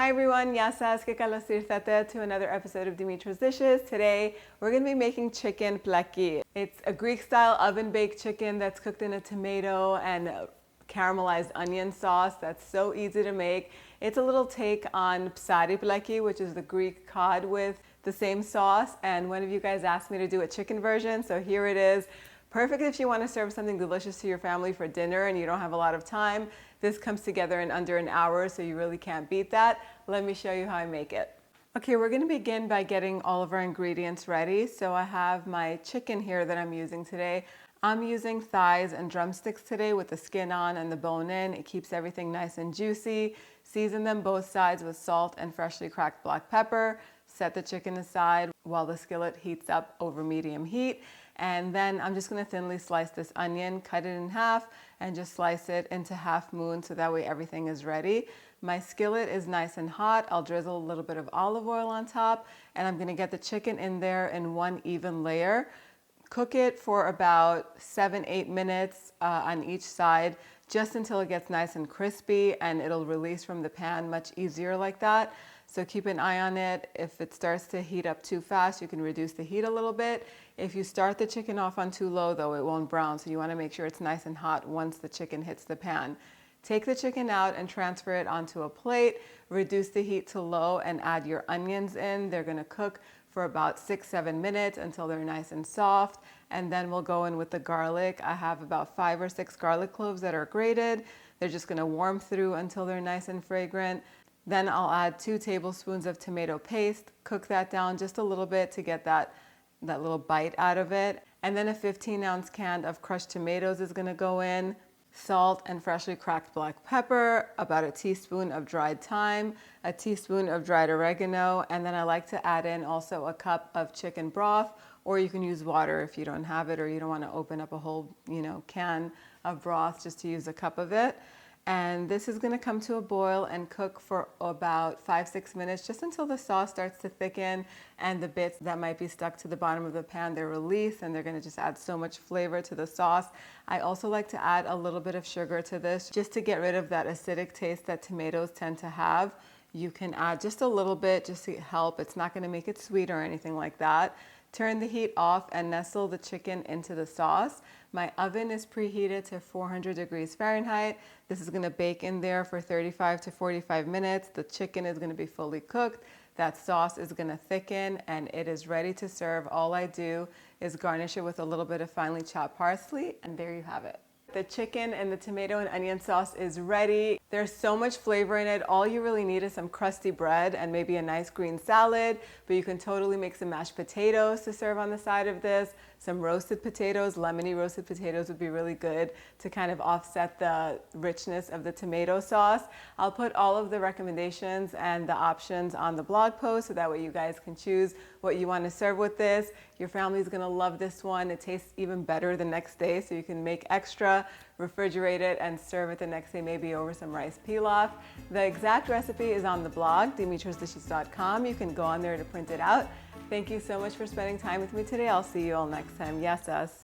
Hi everyone, yasas que kalosirtate to another episode of Dimitra's Dishes. Today we're going to be making chicken plaki. It's a Greek style oven baked chicken that's cooked in a tomato and caramelized onion sauce that's so easy to make. It's a little take on psari plaki, which is the Greek cod with the same sauce, and one of you guys asked me to do a chicken version, so here it is. Perfect if you want to serve something delicious to your family for dinner and you don't have a lot of time. This comes together in under an hour, so you really can't beat that. Let me show you how I make it. Okay, we're going to begin by getting all of our ingredients ready. So I have my chicken here that I'm using today. I'm using thighs and drumsticks today with the skin on and the bone in. It keeps everything nice and juicy. Season them both sides with salt and freshly cracked black pepper. Set the chicken aside while the skillet heats up over medium heat. And then I'm just going to thinly slice this onion, cut it in half, and just slice it into half moon so that way everything is ready. My skillet is nice and hot. I'll drizzle a little bit of olive oil on top, and I'm going to get the chicken in there in one even layer. Cook it for about 7-8 minutes on each side, just until it gets nice and crispy, and it'll release from the pan much easier like that. So keep an eye on it. If it starts to heat up too fast, you can reduce the heat a little bit. If you start the chicken off on too low though, it won't brown. So you want to make sure it's nice and hot once the chicken hits the pan. Take the chicken out and transfer it onto a plate. Reduce the heat to low and add your onions in. They're going to cook for about 6-7 minutes until they're nice and soft. And then we'll go in with the garlic. I have about 5 or 6 garlic cloves that are grated. They're just going to warm through until they're nice and fragrant. Then I'll add 2 tablespoons of tomato paste. Cook that down just a little bit to get that little bite out of it. And then a 15-ounce can of crushed tomatoes is going to go in. Salt and freshly cracked black pepper, about a teaspoon of dried thyme, a teaspoon of dried oregano, and then I like to add in also a cup of chicken broth, or you can use water if you don't have it or you don't want to open up a whole, can of broth, just to use a cup of it. And this is going to come to a boil and cook for about 5-6 minutes, just until the sauce starts to thicken and the bits that might be stuck to the bottom of the pan, they're released, and they're going to just add so much flavor to the sauce. I also like to add a little bit of sugar to this just to get rid of that acidic taste that tomatoes tend to have. You can add just a little bit just to help. It's not going to make it sweet or anything like that. Turn the heat off and nestle the chicken into the sauce. My oven is preheated to 400 degrees Fahrenheit. This is going to bake in there for 35 to 45 minutes. The chicken is going to be fully cooked. That sauce is going to thicken and it is ready to serve. All I do is garnish it with a little bit of finely chopped parsley, and there you have it. The chicken and the tomato and onion sauce is ready. There's so much flavor in it. All you really need is some crusty bread and maybe a nice green salad, but you can totally make some mashed potatoes to serve on the side of this. Some roasted potatoes, lemony roasted potatoes would be really good to kind of offset the richness of the tomato sauce. I'll put all of the recommendations and the options on the blog post so that way you guys can choose what you want to serve with this. Your family's gonna love this one. It tastes even better the next day, so you can make extra, refrigerate it, and serve it the next day, maybe over some rice pilaf. The exact recipe is on the blog, dimitrasdishes.com. You can go on there to print it out. Thank you so much for spending time with me today. I'll see you all next time. Yasas.